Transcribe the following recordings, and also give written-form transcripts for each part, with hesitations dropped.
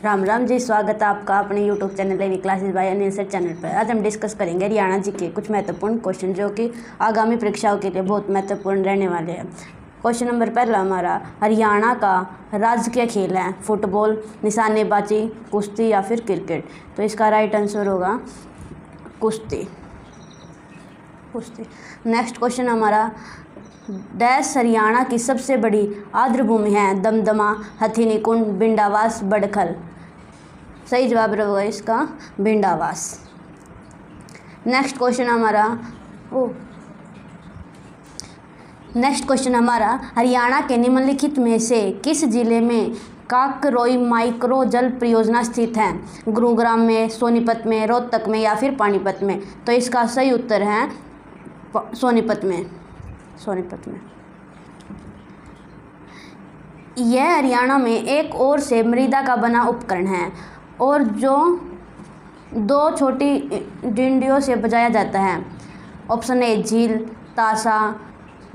राम राम जी, स्वागत है आपका अपने YouTube channel AV classes by Anil sir channel पर। आज हम डिस्कस करेंगे हरियाणा जी के कुछ महत्वपूर्ण क्वेश्चन जो कि आगामी परीक्षाओं के लिए बहुत महत्वपूर्ण रहने वाले हैं। क्वेश्चन नंबर पहला हमारा, हरियाणा का राजकीय खेल है फुटबॉल, निशानेबाजी, कुश्ती या फिर क्रिकेट। तो इसका राइट आंसर होगा कुश्ती। नेक्स्ट क्वेश्चन हमारा, डैश हरियाणा की सबसे बड़ी आर्द्रभूमि है दमदमा, हथिनीकुंड, भिंडावास, बड़खल। सही जवाब रहेगा इसका भिंडावास। नेक्स्ट क्वेश्चन हमारा, हरियाणा के निम्नलिखित में से किस जिले में काकरोई माइक्रो जल परियोजना स्थित है? गुरुग्राम में, सोनीपत में, रोहतक में या फिर पानीपत में। तो इसका सही उत्तर है सोनीपत में। यह हरियाणा में एक ओर से मृदा का बना उपकरण है और जो दो छोटी डिंडियों से बजाया जाता है। ऑप्शन ए झील, ताशा,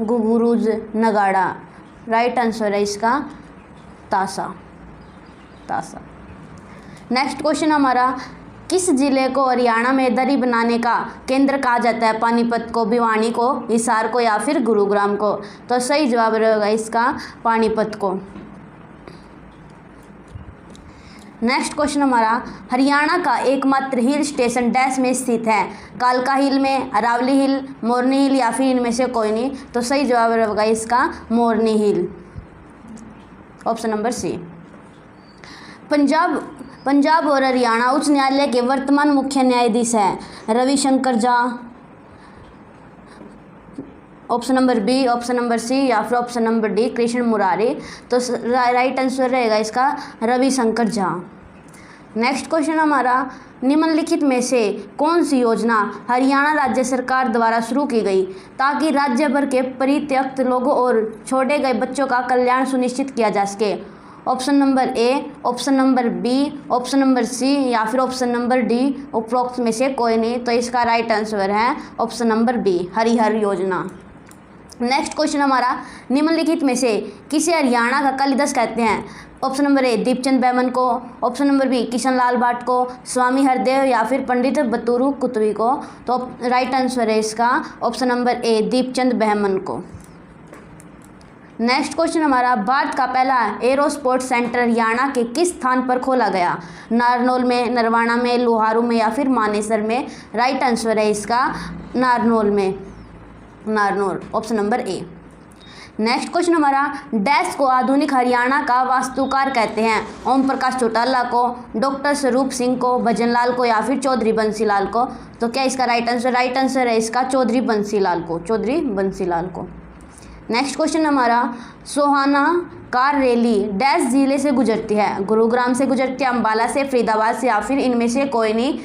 घुंघरूज, नगाड़ा। राइट आंसर है इसका ताशा। नेक्स्ट क्वेश्चन हमारा, किस जिले को हरियाणा में दरी बनाने का केंद्र कहा जाता है? पानीपत को, भिवानी को, हिसार को या फिर गुरुग्राम को। तो सही जवाब रहेगा इसका पानीपत को। नेक्स्ट क्वेश्चन हमारा, हरियाणा का एकमात्र हिल स्टेशन डैश में स्थित है? कालका हिल में, अरावली हिल, मोरनी हिल या फिर इनमें से कोई नहीं। तो सही जवाब रहेगा इसका Morni hill. Option number C. Punjab और हरियाणा उच्च न्यायालय के वर्तमान मुख्य न्यायाधीश हैं Ravishankar Jha. Option number B, option number C या फिर option number D Krishna Murari. तो राइट आंसर रहेगा इसका रविशंकर झा। नेक्स्ट क्वेश्चन हमारा, निम्नलिखित में से कौन सी योजना हरियाणा राज्य सरकार द्वारा शुरू की गई ताकि राज्य भर के परित्यक्त लोगों और छोड़े गए बच्चों का कल्याण सुनिश्चित किया जा सके? Option number A, option number B, option number C या फिर ऑप्शन नंबर डी उपरोक्त में से कोई नहीं। तो इसका राइट आंसर है ऑप्शन नंबर बी, हरिहर योजना। नेक्स्ट क्वेश्चन हमारा, निम्नलिखित में से किसे हरियाणा का कालिदास कहते हैं? ऑप्शन नंबर ए दीपचंद बैमन को, option number B Kishan Lal भाट को, स्वामी हरदेव या फिर पंडित बतुरु कुतवी को। तो राइट आंसर है इसका ऑप्शन नंबर ए दीपचंद बैमन को। नेक्स्ट क्वेश्चन हमारा, भारत का पहला एरोस्पोर्ट सेंटर हरियाणा के किस स्थान पर खोला गया? नारनौल में, नरवाना में, लोहारू में या फिर मानेसर में। राइट आंसर है इसका नारनौल में, नारनौल। ऑप्शन नंबर ए। नेक्स्ट क्वेश्चन हमारा, डैश को आधुनिक हरियाणा का वास्तुकार कहते हैं? ओम प्रकाश चौटाला को, डॉक्टर स्वरूप सिंह को, भजनलाल को या फिर चौधरी बंसीलाल को। तो क्या इसका राइट आंसर है इसका चौधरी बंसीलाल को। नेक्स्ट क्वेश्चन हमारा, सोहाना कार रैली डैश जिले से गुजरती है? गुरुग्राम से गुजरती है, अम्बाला से, फरीदाबाद से या फिर इनमें से कोई नहीं।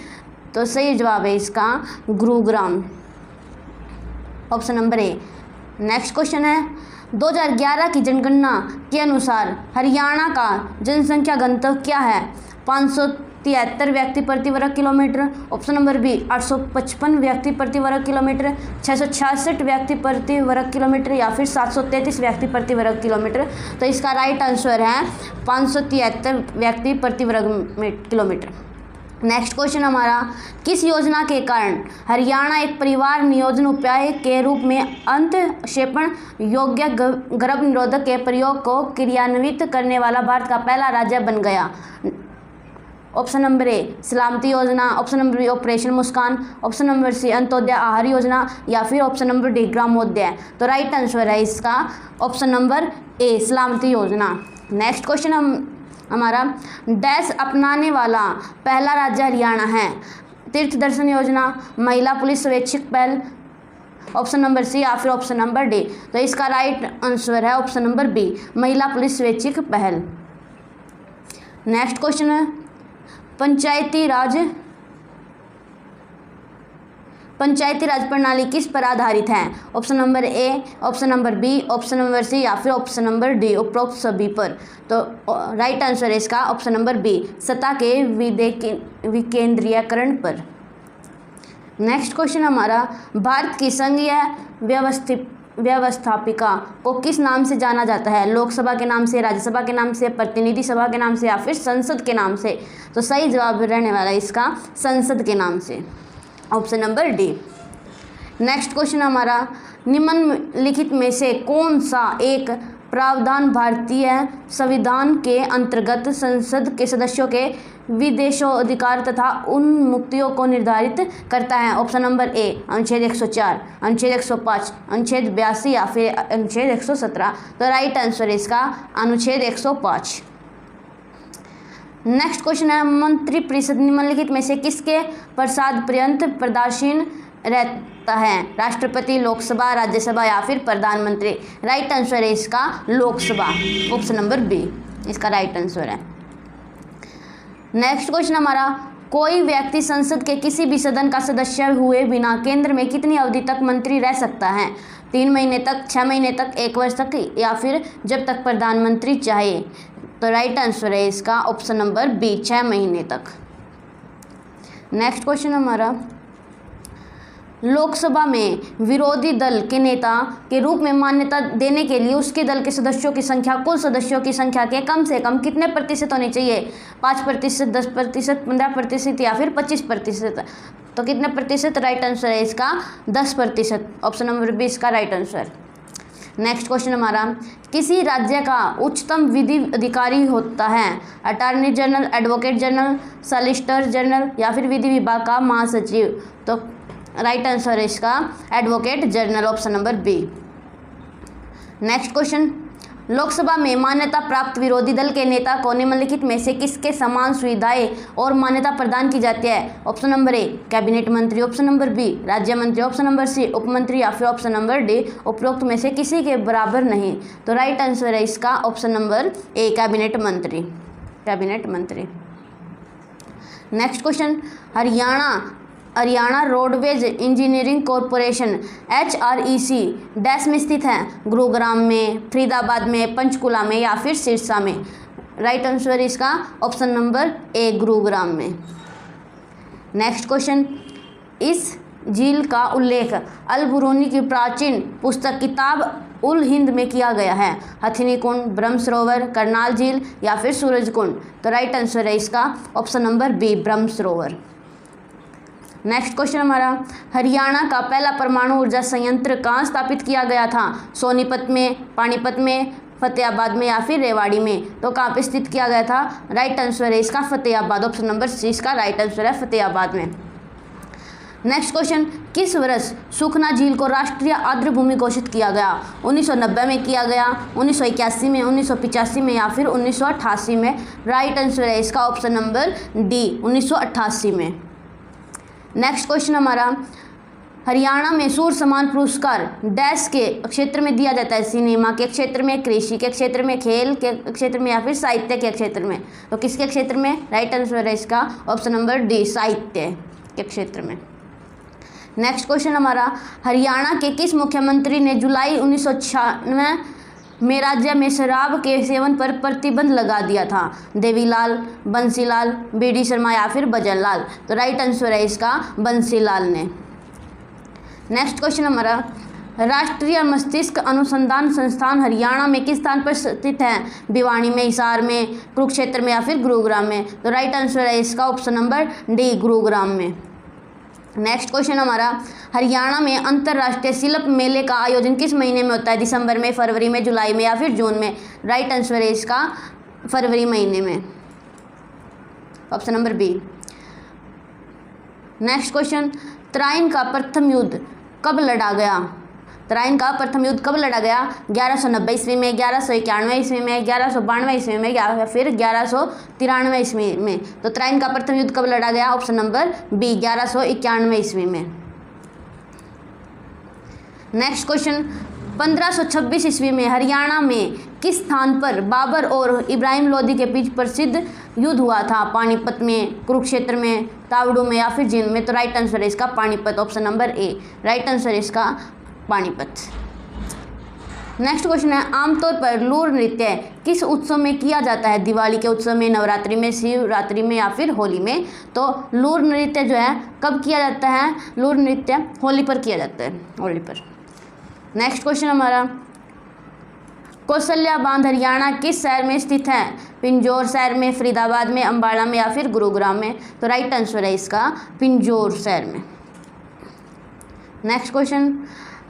तो सही जवाब है इसका गुरुग्राम। ऑप्शन नंबर ए। नेक्स्ट क्वेश्चन है, 2011 की जनगणना के अनुसार हरियाणा का जनसंख्या घनत्व क्या है? 573 व्यक्ति प्रति वर्ग किलोमीटर। ऑप्शन नंबर बी 855 व्यक्ति प्रति वर्ग किलोमीटर, 666 व्यक्ति प्रति वर्ग किलोमीटर या फिर 733 व्यक्ति प्रति वर्ग किलोमीटर। तो इसका राइट आंसर है 573 व्यक्ति प्रति वर्ग किलोमीटर। नेक्स्ट क्वेश्चन हमारा, किस योजना के कारण हरियाणा एक परिवार नियोजन उपाय के रूप में अंतःक्षेपण योग्य गर्भ निरोधक के प्रयोग को क्रियान्वित करने वाला भारत का पहला राज्य बन गया? ऑप्शन नंबर ए सलामती योजना, ऑप्शन नंबर बी ऑपरेशन मुस्कान, ऑप्शन नंबर सी अंत्योदय आहार योजना या फिर ऑप्शन नंबर डी ग्रामोदय। तो राइट आंसर है इसका ऑप्शन नंबर ए सलामती योजना। नेक्स्ट क्वेश्चन हमारा, डैश अपनाने वाला पहला राज्य हरियाणा है? तीर्थ दर्शन योजना, महिला पुलिस स्वैच्छिक पहल, ऑप्शन नंबर सी या फिर ऑप्शन नंबर डी। तो इसका राइट आंसर है ऑप्शन नंबर बी, महिला पुलिस स्वैच्छिक पहल। नेक्स्ट क्वेश्चन है, पंचायती राज प्रणाली किस पर आधारित है? Option number A, option number B, option number C या फिर ऑप्शन नंबर डी उपरोक्त सभी पर। तो राइट आंसर है इसका ऑप्शन नंबर बी, सत्ता के विकेंद्रीयकरण पर। नेक्स्ट क्वेश्चन हमारा, भारत की संघीय व्यवस्थापिका को किस नाम से जाना जाता है? लोकसभा के नाम से, राज्यसभा के नाम से, प्रतिनिधि सभा के नाम से या फिर संसद के नाम से? तो सही जवाब रहने वाला है इसका संसद के नाम से, option number D. Next question हमारा, निम्नलिखित में से कौन सा एक प्रावधान भारतीय संविधान के अंतर्गत संसद के सदस्यों के विशेषाधिकार तथा उन्मुक्तियों को निर्धारित करता है? ऑप्शन नंबर ए अनुच्छेद 104, अनुच्छेद 105, अनुच्छेद 82 या फिर अनुच्छेद 117? तो राइट आंसर है इसका अनुच्छेद 105। नेक्स्ट क्वेश्चन है, मंत्रिपरिषद निम्नलिखित में से किसके प्रसाद पर्यंत पदासीन रहता है? राष्ट्रपति, लोकसभा, राज्यसभा या फिर प्रधानमंत्री? राइट आंसर है इसका लोकसभा, ऑप्शन नंबर बी इसका राइट आंसर है। नेक्स्ट क्वेश्चन हमारा, कोई व्यक्ति संसद के किसी भी सदन का सदस्य हुए बिना केंद्र में कितनी अवधि तक मंत्री रह सकता है? 3 महीने तक, 6 महीने तक, 1 वर्ष तक या फिर जब तक प्रधानमंत्री चाहे? तो राइट आंसर है इसका ऑप्शन नंबर बी 6 महीने तक। नेक्स्ट क्वेश्चन हमारा, लोकसभा में विरोधी दल के नेता के रूप में मान्यता देने के लिए उसके दल के सदस्यों की संख्या कुल सदस्यों की संख्या के कम से कम कितने प्रतिशत होनी चाहिए? 5%, 10%, 15% या फिर 25%? तो कितने प्रतिशत? राइट आंसर है इसका 10%, ऑप्शन नंबर बी इसका राइट आंसर। नेक्स्ट क्वेश्चन हमारा, किसी राज्य का उच्चतम विधि अधिकारी होता है? Attorney general, advocate general, solicitor general या फिर विधि विभाग का महासचिव? तो राइट आंसर है इसका advocate general, option number B. Next question, Lok Sabha में मान्यता प्राप्त विरोधी दल के नेता को निम्नलिखित में से किसके समान सुविधाएं और मान्यता प्रदान की जाती है? ऑप्शन नंबर ए कैबिनेट मंत्री, ऑप्शन नंबर बी राज्य मंत्री, ऑप्शन नंबर सी उप मंत्री या फिर ऑप्शन नंबर डी उपरोक्त में से किसी के बराबर नहीं? तो राइट आंसर है इसका ऑप्शन नंबर ए कैबिनेट मंत्री, कैबिनेट मंत्री। Next question, Haryana roadways engineering corporation HREC dash में स्थित है? गुरुग्राम में, फरीदाबाद में, पंचकुला में या फिर सिरसा में? राइट आंसर इसका ऑप्शन नंबर ए गुरुग्राम में। नेक्स्ट क्वेश्चन, इस झील का उल्लेख अल बुरूनी की प्राचीन पुस्तक किताब उल हिंद में किया गया है? हथिनी कुंड, ब्रह्म सरोवर, करनाल झील या फिर सूरज कुंड? तो राइट आंसर है इसका ऑप्शन नंबर बी ब्रह्म सरोवर। नेक्स्ट क्वेश्चन हमारा, हरियाणा का पहला परमाणु ऊर्जा संयंत्र कहाँ स्थापित किया गया था? सोनीपत में, पानीपत में, फतेहाबाद में या फिर रेवाड़ी में? तो कहाँ पे स्थित किया गया था? राइट आंसर है इसका फतेहाबाद, ऑप्शन नंबर सी इसका राइट आंसर है फतेहाबाद में। नेक्स्ट क्वेश्चन, किस वर्ष सुखना झील को राष्ट्रीय आर्द्र भूमि घोषित किया गया? 1990 में किया गया, 1981 में, 1985 में या फिर 1988 में? राइट आंसर है इसका ऑप्शन नंबर डी 1988 में। नेक्स्ट क्वेश्चन हमारा, हरियाणा में सूर्य सम्मान पुरस्कार डैश के क्षेत्र में दिया जाता है? सिनेमा के क्षेत्र में, कृषि के क्षेत्र में, खेल के क्षेत्र में या फिर साहित्य के क्षेत्र में? तो किसके क्षेत्र में? राइट आंसर है इसका ऑप्शन नंबर डी साहित्य के क्षेत्र में। नेक्स्ट क्वेश्चन हमारा, हरियाणा के किस मुख्यमंत्री ने जुलाई 1996 में राज्य में शराब के सेवन पर प्रतिबंध लगा दिया था? देवीलाल, बंसीलाल, BD शर्मा या फिर भजनलाल? तो राइट आंसर है इसका बंसीलाल ने। नेक्स्ट क्वेश्चन हमारा, राष्ट्रीय मस्तिष्क अनुसंधान संस्थान हरियाणा में किस स्थान पर स्थित है? भिवानी में, हिसार में, कुरुक्षेत्र में या फिर गुरुग्राम में? तो राइट आंसर है इसका ऑप्शन नंबर डी गुरुग्राम में। नेक्स्ट क्वेश्चन हमारा, हरियाणा में अंतर्राष्ट्रीय शिल्प मेले का आयोजन किस महीने में होता है? दिसंबर में, फरवरी में, जुलाई में या फिर जून में? राइट आंसर है इसका फरवरी महीने में, option number B. Next question, Tarain का प्रथम युद्ध कब लड़ा गया? तराइन का प्रथम युद्ध कब लड़ा गया? 1190 ईस्वी में, 1191 ईस्वी में, 1192 ईस्वी में या फिर 1193 ईस्वी में? तो तराइन का प्रथम युद्ध कब लड़ा गया? ऑप्शन नंबर बी 1191 ईस्वी में। नेक्स्ट क्वेश्चन, 1526 ईस्वी में हरियाणा में किस स्थान पर बाबर और इब्राहिम लोदी के बीच प्रसिद्ध युद्ध हुआ था? पानीपत में, कुरुक्षेत्र में, तावड़ू में या फिर जींद में? तो राइट आंसर है इसका पानीपत, ऑप्शन नंबर ए राइट आंसर है इसका पानीपत। नेक्स्ट क्वेश्चन है, आमतौर पर लूर नृत्य किस उत्सव में किया जाता है? दिवाली के उत्सव में, नवरात्रि में, शिवरात्रि में या फिर होली में? तो लूर नृत्य जो है कब किया जाता है? लूर नृत्य होली पर किया जाता है, होली पर। नेक्स्ट क्वेश्चन हमारा, कौशल्या बांध हरियाणा किस शहर में स्थित है? पिंजौर शहर में, फरीदाबाद में, अम्बाला में या फिर गुरुग्राम में? तो राइट आंसर है इसका पिंजौर शहर में। नेक्स्ट क्वेश्चन,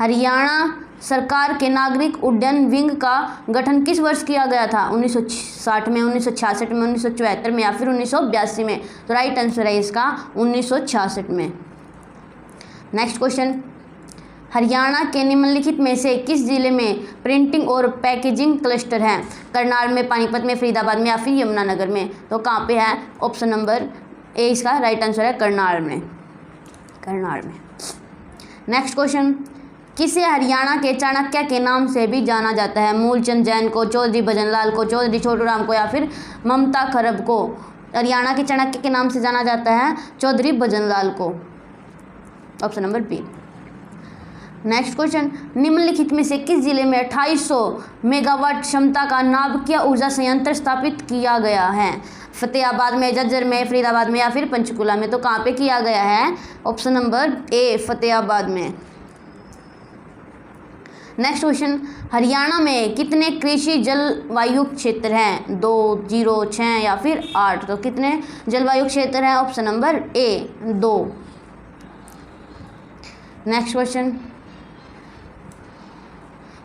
हरियाणा सरकार के नागरिक उड्डयन विंग का गठन किस वर्ष किया गया था? 1960 में, 1966 में, 1974 में या फिर 1982 में? तो राइट आंसर है इसका 1966 में। नेक्स्ट क्वेश्चन, हरियाणा के निम्नलिखित में से किस जिले में प्रिंटिंग और पैकेजिंग क्लस्टर हैं? करनाल में, पानीपत में, फरीदाबाद में या फिर यमुनानगर में? तो कहाँ पे है? ऑप्शन नंबर ए इसका राइट आंसर है करनाल में, करनाल में। नेक्स्ट क्वेश्चन, किसे हरियाणा के चाणक्य के नाम से भी जाना जाता है? मूलचंद जैन को, चौधरी भजनलाल को, चौधरी छोटूराम को या फिर ममता खरब को? हरियाणा के चाणक्य के नाम से जाना जाता है चौधरी भजनलाल को, option number B. Next question, निम्नलिखित में से किस जिले में 2800 मेगावाट क्षमता का नाभिकीय ऊर्जा संयंत्र स्थापित किया गया है? फतेहाबाद में, झज्जर में, फरीदाबाद में या फिर पंचकुला में? तो कहाँ पे किया गया है? ऑप्शन नंबर ए फतेहाबाद में। नेक्स्ट क्वेश्चन, हरियाणा में कितने कृषि जलवायु क्षेत्र हैं? 2, 0, 6 या फिर 8? तो कितने जलवायु क्षेत्र हैं? ऑप्शन नंबर ए 2। नेक्स्ट क्वेश्चन,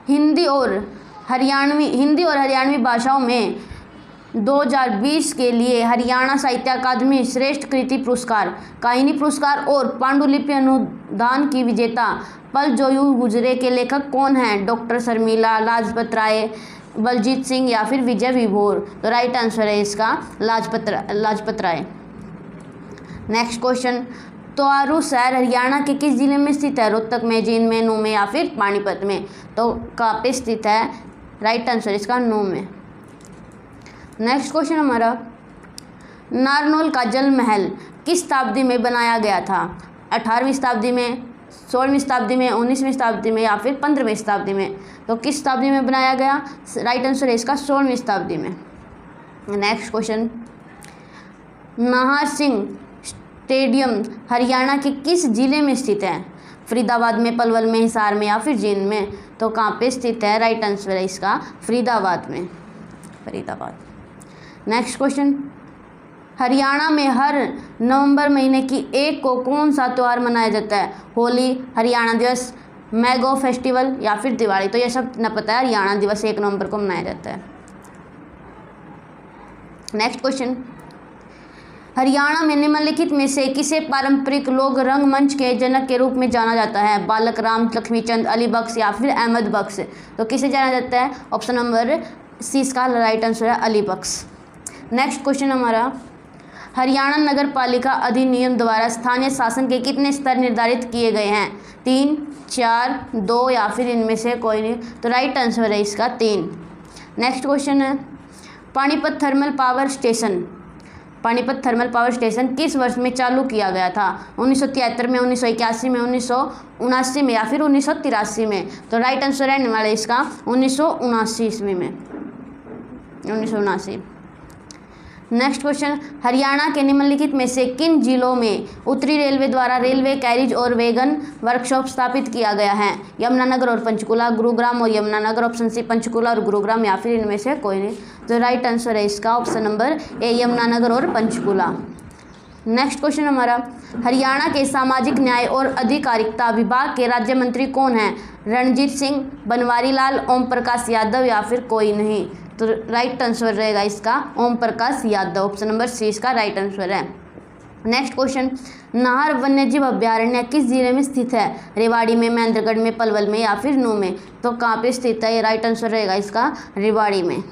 हिंदी और हरियाणवी भाषाओं में 2020 के लिए हरियाणा साहित्य अकादमी श्रेष्ठ कृति पुरस्कार, काहिनी पुरस्कार और पांडुलिपि अनुदान की विजेता पल जो यूं गुजरे के लेखक कौन हैं? डॉक्टर शर्मिला, लाजपत राय, बलजीत सिंह या फिर विजय विभोर? तो राइट आंसर है इसका लाजपत राय। नेक्स्ट क्वेश्चन, त्वारू शहर हरियाणा के किस जिले में स्थित है? रोहतक में, जींद में, नूंह में या फिर पानीपत में? तो कहाँ पे स्थित है? राइट आंसर इसका नूंह में। नेक्स्ट क्वेश्चन हमारा, नारनौल का जल महल किस शताब्दी में बनाया गया था? 18वीं शताब्दी में, 16वीं शताब्दी में, 19वीं शताब्दी में या फिर 15वीं शताब्दी में? तो किस शताब्दी में बनाया गया? राइट आंसर है इसका 16वीं शताब्दी में। Next question, Nahar Singh stadium Haryana के किस जिले में स्थित है? फरीदाबाद में, पलवल में, हिसार में या फिर जींद में? तो कहाँ पे स्थित है? राइट आंसर है इसका फरीदाबाद में, फरीदाबाद। नेक्स्ट क्वेश्चन, हरियाणा में हर नवंबर महीने की 1 को कौन सा त्यौहार मनाया जाता है? होली, हरियाणा दिवस, मैंगो फेस्टिवल या फिर दिवाली? तो ये सब न पता है, हरियाणा दिवस 1 नवंबर को मनाया जाता है। नेक्स्ट क्वेश्चन, हरियाणा में निम्नलिखित में से किसे पारंपरिक लोक रंगमंच के जनक के रूप में जाना जाता है? बालक राम, लक्ष्मीचंद, अली बख्श या फिर अहमद बख्श? तो किसे जाना जाता है? ऑप्शन नंबर सी इसका राइट आंसर है अली बख्श। नेक्स्ट क्वेश्चन हमारा, हरियाणा नगर पालिका अधिनियम द्वारा स्थानीय शासन के कितने स्तर निर्धारित किए गए हैं? 3, 4, 2 या फिर इनमें से कोई नहीं? तो राइट आंसर है इसका 3। नेक्स्ट क्वेश्चन है, पानीपत थर्मल पावर स्टेशन किस वर्ष में चालू किया गया था? 1973 में, 1981 में, 1979 में या फिर 1983 में? तो राइट आंसर है वाला इसका 1979 ईस्वी में, 1979। नेक्स्ट क्वेश्चन, हरियाणा के निम्नलिखित में से किन जिलों में उत्तरी रेलवे द्वारा रेलवे कैरिज और वैगन वर्कशॉप स्थापित किया गया है? यमुनानगर और पंचकुला, गुरुग्राम और यमुनानगर? ऑप्शन सी पंचकुला और गुरुग्राम या फिर इनमें से कोई नहीं? तो राइट आंसर है इसका ऑप्शन नंबर ए यमुनानगर और पंचकुला। नेक्स्ट क्वेश्चन हमारा, हरियाणा के सामाजिक न्याय और अधिकारिता विभाग के राज्य मंत्री कौन हैं? रणजीत सिंह, बनवारी लाल, ओम प्रकाश यादव या फिर कोई नहीं? तो राइट आंसर रहेगा इसका ओम प्रकाश यादव, ऑप्शन नंबर सी इसका राइट आंसर है। नेक्स्ट क्वेश्चन, नाहर वन्यजीव अभ्यारण्य किस जिले में स्थित है? रेवाड़ी में, महेंद्रगढ़ में, पलवल में या फिर नूंह में? तो कहाँ पे स्थित है? ये राइट आंसर रहेगा इसका रेवाड़ी में।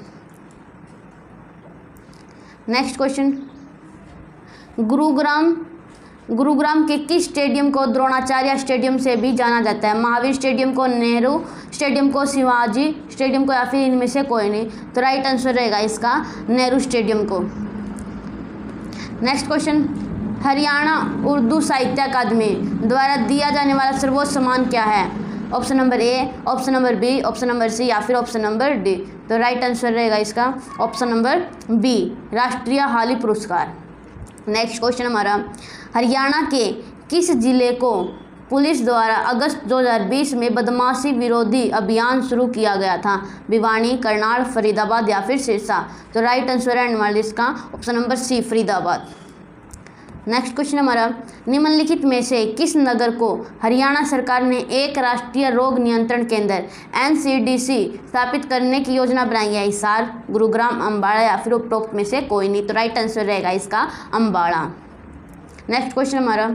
नेक्स्ट क्वेश्चन, गुरुग्राम के किस स्टेडियम को द्रोणाचार्य स्टेडियम से भी जाना जाता है? महावीर स्टेडियम को, नेहरू स्टेडियम को, शिवाजी स्टेडियम को या फिर इनमें से कोई नहीं? तो राइट आंसर रहेगा इसका नेहरू स्टेडियम को। नेक्स्ट क्वेश्चन, हरियाणा उर्दू साहित्य अकादमी द्वारा दिया जाने वाला सर्वोच्च सम्मान क्या है? Option number A, option number B, option number C या फिर ऑप्शन नंबर डी? तो राइट आंसर रहेगा इसका ऑप्शन नंबर बी, राष्ट्रीय हाली पुरस्कार। नेक्स्ट क्वेश्चन हमारा, हरियाणा के किस जिले को पुलिस द्वारा अगस्त 2020 में बदमाशी विरोधी अभियान शुरू किया गया था? भिवानी, करनाल, फरीदाबाद या फिर सिरसा? तो राइट आंसर है हमारा इसका option number C, Faridabad. Next question हमारा, निम्नलिखित में से किस नगर को हरियाणा सरकार ने एक राष्ट्रीय रोग नियंत्रण केंद्र NCDC स्थापित करने की योजना बनाई है? हिसार, गुरुग्राम, अम्बाड़ा या फिर उपरोक्त में से कोई नहीं? तो राइट आंसर रहेगा इसका अम्बाड़ा। नेक्स्ट क्वेश्चन हमारा,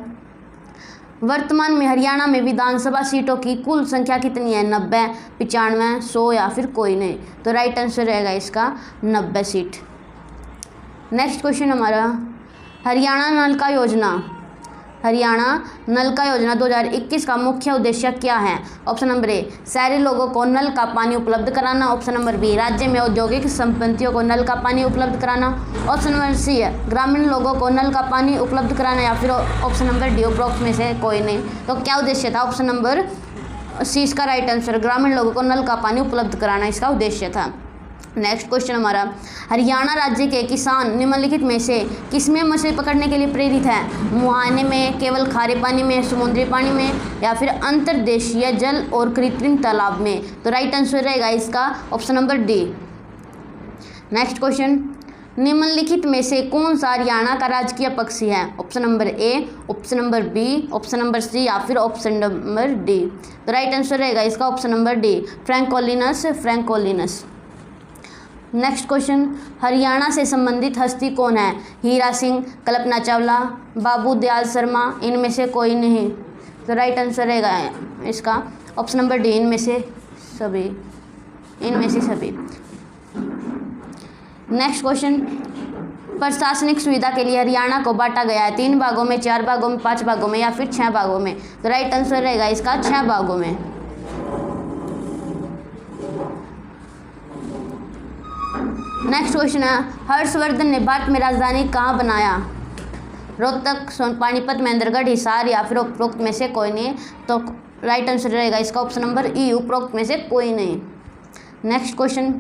वर्तमान में हरियाणा में विधानसभा सीटों की कुल संख्या कितनी है? 90, 95, 100 या फिर कोई नहीं? तो राइट आंसर रहेगा इसका 90 सीट। नेक्स्ट क्वेश्चन हमारा, हरियाणा नलका योजना 2021 का मुख्य उद्देश्य क्या है? ऑप्शन नंबर ए, शहरी लोगों को नल का पानी उपलब्ध कराना। ऑप्शन नंबर बी, राज्य में औद्योगिक संपत्तियों को नल का पानी उपलब्ध कराना। ऑप्शन नंबर सी है ग्रामीण लोगों को नल का पानी उपलब्ध कराना या फिर ऑप्शन नंबर डी, उपरोक्त में से कोई नहीं? तो क्या उद्देश्य था? ऑप्शन नंबर सी इसका राइट आंसर, ग्रामीण लोगों को नल का पानी उपलब्ध कराना इसका उद्देश्य था। नेक्स्ट क्वेश्चन हमारा, हरियाणा राज्य के किसान निम्नलिखित में से किसमें मछली पकड़ने के लिए प्रेरित है? मुहाने में, केवल खारे पानी में, समुद्री पानी में या फिर अंतर्देशीय जल और कृत्रिम तालाब में? तो राइट आंसर रहेगा इसका option number D. Next question, निम्नलिखित में से कौन सा हरियाणा का राजकीय पक्षी है? Option number A, option number B, option number C या फिर ऑप्शन नंबर डी? तो राइट आंसर रहेगा इसका option number D, francolinus. Next question, Haryana से संबंधित हस्ती कौन है? हीरा सिंह, कल्पना चावला, बाबू दयाल शर्मा, इनमें से कोई नहीं? तो राइट आंसर रहेगा इसका ऑप्शन नंबर डी, इनमें से सभी। नेक्स्ट क्वेश्चन, प्रशासनिक सुविधा के लिए हरियाणा को बांटा गया है? 3 भागों में, 4 भागों में, 5 भागों में या फिर 6 भागों में? तो राइट आंसर रहेगा इसका 6 भागों में। नेक्स्ट क्वेश्चन है, हर्षवर्धन ने भारत में राजधानी कहाँ बनाया? रोहतक, पानीपत, महेंद्रगढ़, हिसार या फिर उपरोक्त में से कोई नहीं? तो राइट आंसर रहेगा इसका ऑप्शन नंबर ई, उपरोक्त में से कोई नहीं। नेक्स्ट क्वेश्चन,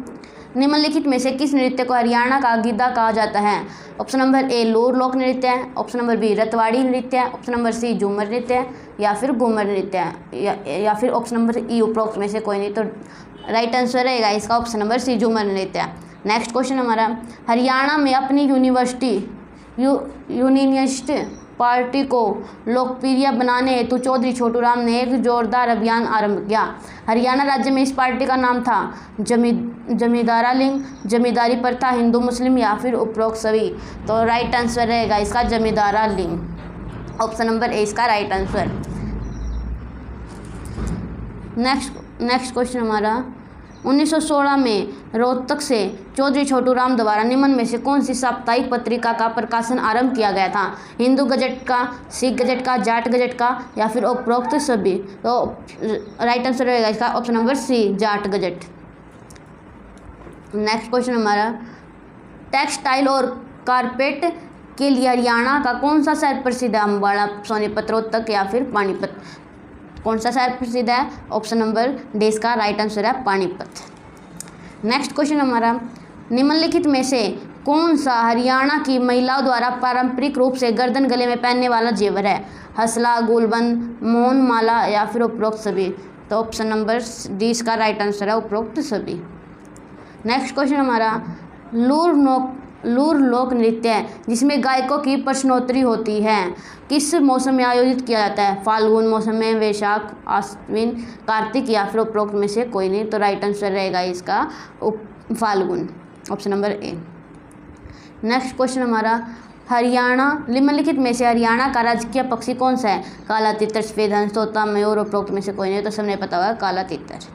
निम्नलिखित में से किस नृत्य को हरियाणा का गिद्दा कहा जाता है? ऑप्शन नंबर ए, लूर लोक नृत्य है। ऑप्शन नंबर बी, रतवाड़ी नृत्य है। ऑप्शन नंबर सी, झूमर नृत्य है या फिर घूमर नृत्य है या फिर ऑप्शन नंबर ई, उपरोक्त में से कोई नहीं? तो राइट आंसर रहेगा इसका ऑप्शन नंबर सी, झूमर नृत्य। नेक्स्ट क्वेश्चन हमारा, हरियाणा में अपनी यूनियनिस्ट पार्टी को लोकप्रिय बनाने हेतु चौधरी छोटू राम ने एक जोरदार अभियान आरंभ किया। हरियाणा राज्य में इस पार्टी का नाम था जमींदारा लिंग, जमींदारी प्रथा, हिंदू मुस्लिम या फिर उपरोक्त सभी? तो राइट आंसर रहेगा इसका जमींदारा लिंग, ऑप्शन नंबर ए इसका राइट आंसर। नेक्स्ट क्वेश्चन हमारा, 1916 में रोहतक से चौधरी छोटू राम द्वारा निम्न में से कौन सी साप्ताहिक पत्रिका का प्रकाशन आरंभ किया गया था? हिंदू गजट का, सिख गजट का, जाट गजट का या फिर उपरोक्त सभी? तो राइट आंसर रहेगा इसका option number C, Jat gazette. Next question हमारा, टेक्सटाइल और कारपेट के लिए हरियाणा का कौन सा शहर प्रसिद्ध है? अम्बाड़ा, सोनीपत, रोहतक या फिर पानीपत? कौन सा शहर प्रसिद्ध है? ऑप्शन नंबर डी इसका राइट आंसर है पानीपत। नेक्स्ट क्वेश्चन हमारा, निम्नलिखित में से कौन सा हरियाणा की महिलाओं द्वारा पारंपरिक रूप से गर्दन गले में पहनने वाला जेवर है? हसला, गुलबंद, मौन माला या फिर उपरोक्त सभी? तो ऑप्शन नंबर डी इसका राइट आंसर है उपरोक्त सभी। नेक्स्ट क्वेश्चन हमारा, लूर लोक नृत्य है जिसमें गायकों की प्रश्नोत्तरी होती है, किस मौसम में आयोजित किया जाता है? फाल्गुन मौसम में, वैशाख, आश्विन, कार्तिक या फिर उपरोक्त में से कोई नहीं? तो राइट आंसर रहेगा इसका फाल्गुन, ऑप्शन नंबर ए। नेक्स्ट क्वेश्चन हमारा, हरियाणा निम्नलिखित में से हरियाणा का राजकीय पक्षी कौन सा है? काला तीतर, सफेद हंस, तोता, मयूर, उपरोक्त में से कोई नहीं? तो सबने पता होगा काला तीतर।